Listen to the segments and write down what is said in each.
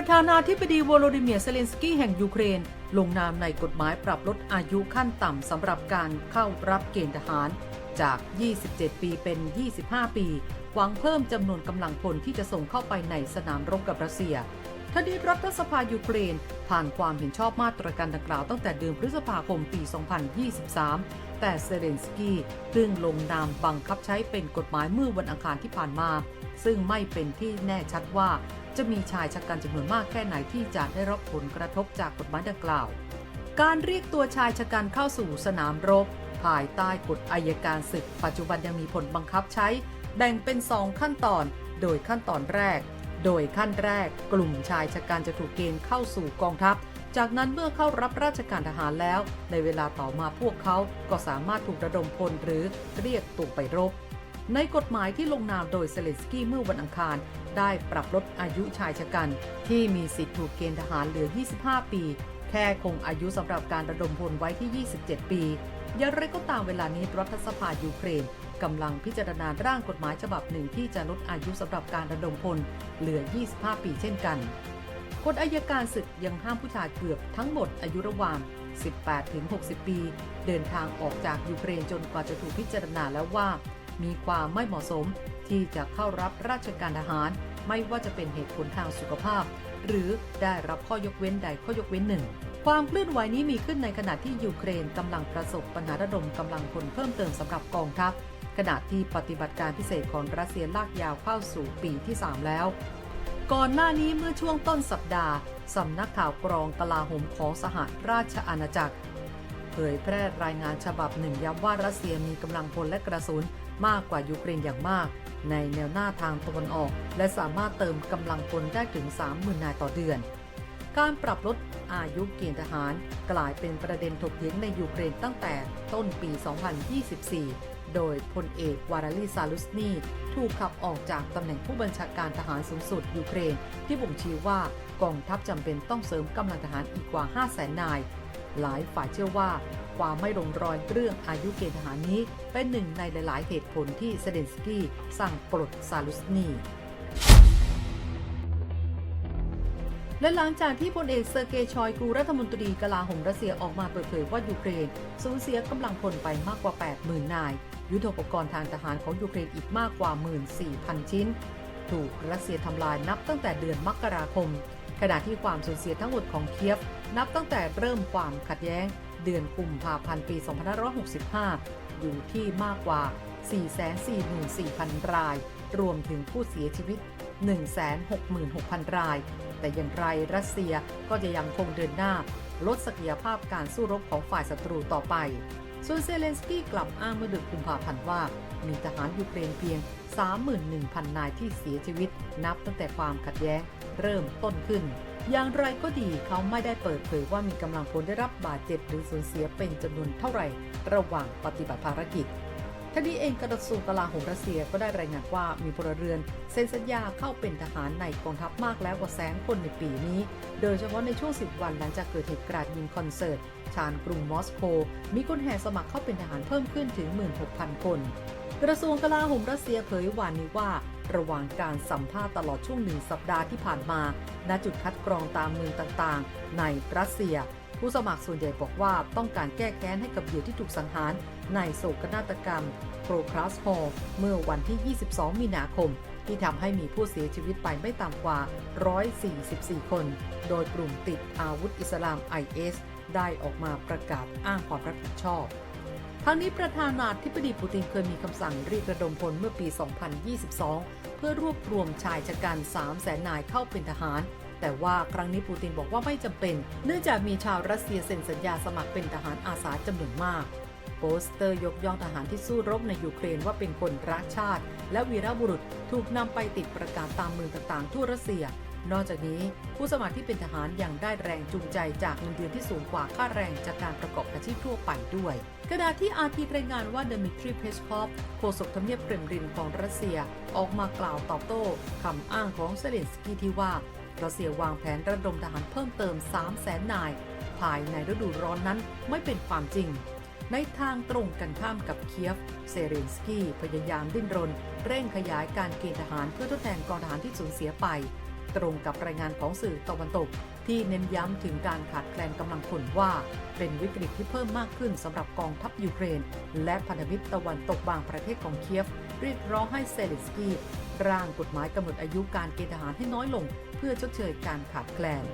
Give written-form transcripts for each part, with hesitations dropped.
ประธานาธิบดีโวโลดิเมียร์ เซเลนสกี้แห่งยูเครนลงนามในกฎหมายปรับลดอายุขั้นต่ำสำหรับการเข้ารับเกณฑ์ทหารจาก 27 ปีเป็น 25 ปี หวังเพิ่มจำนวนกำลังพลที่จะส่งเข้าไปในสนามรบกับรัสเซียทดีรัฐสภายูเครนผ่านความเห็นชอบมาตรการดังกล่าวตั้งแต่เดือนพฤษภาคมปี 2023 แต่เซเลนสกี้เพิ่งลงนามบังคับใช้เป็นกฎหมายเมื่อวันอังคารที่ผ่านมาซึ่งไม่เป็นที่แน่ชัดว่าจะมีชายชะกันจำนวนมากแค่ไหนที่จะได้รับผลกระทบจากกฎหมายดังกล่าวการเรียกตัวชายชะกันเข้าสู่สนามรบภายใต้กฎอัยการศึกปัจจุบันยังมีผลบังคับใช้แบ่งเป็น2ขั้นตอนโดยขั้นตอนแรกกลุ่มชายชะกันจะถูกเกณฑ์เข้าสู่กองทัพจากนั้นเมื่อเข้ารับราชการทหารแล้วในเวลาต่อมาพวกเขาก็สามารถถูกระดมพลหรือเรียกตัวไปรบในกฎหมายที่ลงนามโดยเซเลนสกี้เมื่อวันอังคารได้ปรับลดอายุชายชะกันที่มีสิทธิถูกเกณฑ์ทหารเหลือ 25 ปีแค่คงอายุสำหรับการระดมพลไว้ที่ 27 ปีอย่างไรก็ตามเวลานี้รัฐสภายูเครนกำลังพิจารณาร่างกฎหมายฉบับหนึ่งที่จะลดอายุสำหรับการระดมพลเหลือ 25 ปีเช่นกันกฎอัยการศึกยังห้ามผู้ชายเกือบทั้งหมดอายุระหว่าง 18-60 ปีเดินทางออกจากยูเครนจนกว่าจะถูกพิจารณาแล้วว่ามีความไม่เหมาะสมที่จะเข้ารับราชการทหารไม่ว่าจะเป็นเหตุผลทางสุขภาพหรือได้รับข้อยกเว้นใดข้อยกเว้นหนึ่งความเคลื่อนไหวนี้มีขึ้นในขณะที่ยูเครนกำลังประสบปัญหาระดมกำลังพลเพิ่มเติมสำหรับกองทัพขณะที่ปฏิบัติการพิเศษของรัสเซียลากยาวเข้าสู่ปีที่ 3 แล้วก่อนหน้านี้เมื่อช่วงต้นสัปดาห์สำนักข่าวกรองกลาโหมของสหราชอาณาจักรเผยแพร่รายงานฉบับหนึ่งย้ำว่ารัสเซียมีกำลังพลและกระสุนมากกว่ายูเครนอย่างมากในแนวหน้าทางตะวันออกและสามารถเติมกำลังพลได้ถึง 30,000 นายต่อเดือนการปรับลดอายุเกณฑ์ทหารกลายเป็นประเด็นถกเถียงในยูเครนตั้งแต่ต้นปี 2024 โดยพลเอกวาลาลีซาลุสนีถูกขับออกจากตำแหน่งผู้บัญชาการทหารสูงสุดยูเครนที่บ่งชี้ว่ากองทัพจำเป็นต้องเสริมกำลังทหารอีกกว่า 500,000 นายหลายฝ่ายเชื่อว่าความไม่ลงรอยเรื่องอายุเกณฑ์ทหารนี้เป็นหนึ่งในหลายๆเหตุผลที่เซเลนสกี้สั่งปลดซาลุสนีและหลังจากที่พลเอกเซอร์เกย์ ชอยกูรัฐมนตรีกลาโหมรัสเซียออกมาเปิดเผยว่ายูเครนสูญเสียกำลังพลไปมากกว่า 80,000 นายยุทโธปกรณ์ทางทหารของยูเครนอีกมากกว่า 14,000 ชิ้นถูกรัสเซียทำลายนับตั้งแต่เดือนมกราคมขณะที่ความสูญเสียทั้งหมดของเคียฟนับตั้งแต่เริ่มความขัดแย้งเดือนกุมภาพันธ์ปี 2565 อยู่ที่มากกว่า 444,000 รายรวมถึงผู้เสียชีวิต 166,000 รายแต่อย่างไรรัสเซียก็จะยังคงเดินหน้าลดศักยภาพการสู้รบของฝ่ายศัตรูต่อไปส่วนเซเลนสกี้กลับอ้างเมื่อเดือนกุมภาพันธ์ว่ามีทหารยูเครนเพียง 31,000 นายที่เสียชีวิตนับตั้งแต่ความขัดแย้งเริ่มต้นขึ้นอย่างไรก็ดีเขาไม่ได้เปิดเผยว่ามีกำลังพลได้รับบาดเจ็บหรือสูญเสียเป็นจำนวนเท่าไหร่ระหว่างปฏิบัติภารกิจทั้งนี้เองกระทรวงกลาโหมรัสเซียก็ได้รายงานว่ามีพลเรือนเซ็นสัญญาเข้าเป็นทหารในกองทัพมากแล้วกว่า100,000 คนในปีนี้โดยเฉพาะในช่วง10 วันหลังจากเกิดเหตุกราดยิงคอนเสิร์ตชานกรุงมอสโกมีคนแห่สมัครเข้าเป็นทหารเพิ่มขึ้นถึง 16,000 คนกระทรวงกลาโหมรัสเซียเผยวันนี้ว่าระหว่างการสัมภาษณ์ตลอดช่วง1 สัปดาห์ที่ผ่านมาณจุดคัดกรองตามเมืองต่างๆในรัสเซียผู้สมัครส่วนใหญ่บอกว่าต้องการแก้แค้นให้กับเหยื่อที่ถูกสังหารในโศกนาฏกรรมโครครัสฮอลเมื่อวันที่ 22 มีนาคมที่ทำให้มีผู้เสียชีวิตไปไม่ต่ำกว่า 144 คนโดยกลุ่มติดอาวุธอิสลาม IS ได้ออกมาประกาศอ้างความรับผิดชอบทั้งนี้ประธานาธิบดีปูตินเคยมีคำสั่งเรียกระดมพลเมื่อปี 2022 เพื่อรวบรวมชายชะกัน 300,000 นายเข้าเป็นทหารแต่ว่าครั้งนี้ปูตินบอกว่าไม่จำเป็นเนื่องจากมีชาวรัสเซียเซ็นสัญญาสมัครเป็นทหารอาสาจำนวนมากโปสเตอร์ยกย่องทหารที่สู้รบในยูเครนว่าเป็นคนรักชาติและวีรบุรุษถูกนำไปติดประกาศตามเมืองต่างๆทั่วรัสเซียนอกจากนี้ผู้สมัครที่เป็นทหารยังได้แรงจูงใจจากเงินเดือนที่สูงกว่าค่าแรงจากการประกอบอาชีพทั่วไปด้วยขณะที่อาทีรายงานว่าเดมิทรี เพสคอฟโฆษกทำเนียบเครมลินของรัสเซียออกมากล่าวตอบโต้คำอ้างของเซเลนสกี้ที่ว่ารัสเซียวางแผนระดมทหารเพิ่มเติม 300,000 นายภายในฤดูร้อนนั้นไม่เป็นความจริงในทางตรงกันข้ามกับเคียฟเซเลนสกี้พยายามดิ้นรนเร่งขยายการเกณฑ์ทหารเพื่อทดแทนกองทหารที่สูญเสียไป ตรงกับรายงานของสื่อตะวันตกที่เน้นย้ำถึงการขาดแคลนกำลังพลว่าเป็นวิกฤตที่เพิ่มมากขึ้นสำหรับกองทัพยูเครนและพันธมิตรตะวันตกบางประเทศของเคียฟเรียกร้องให้เซเลนสกี้ร่างกฎหมายกำหนดอายุการเกณฑ์ทหารให้น้อยลงเพื่อชดเชยการขาดแคลน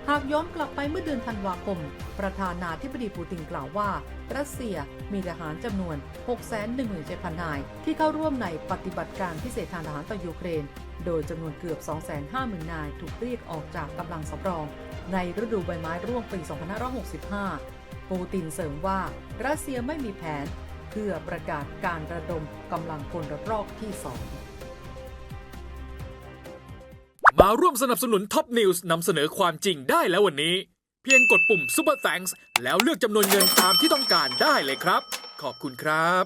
หากย้อนกลับไปเมื่อเดือนธันวาคมประธานาธิบดีปูตินกล่าวว่ารัสเซียมีทหารจำนวน 617,000 นายที่เข้าร่วมในปฏิบัติการพิเศษทางทหารต่อยูเครนโดยจำนวนเกือบ 250,000 นายถูกเรียกออกจากกำลังสำรองในฤดูใบไม้ร่วงปี 2565 ปูตินเสริมว่ารัสเซียไม่มีแผนเพื่อประกาศการระดมกำลังพลระลอกที่ 2มาร่วมสนับสนุนท็อปนิวส์นำเสนอความจริงได้แล้ววันนี้เพียงกดปุ่ม Super Thanks แล้วเลือกจำนวนเงินตามที่ต้องการได้เลยครับขอบคุณครับ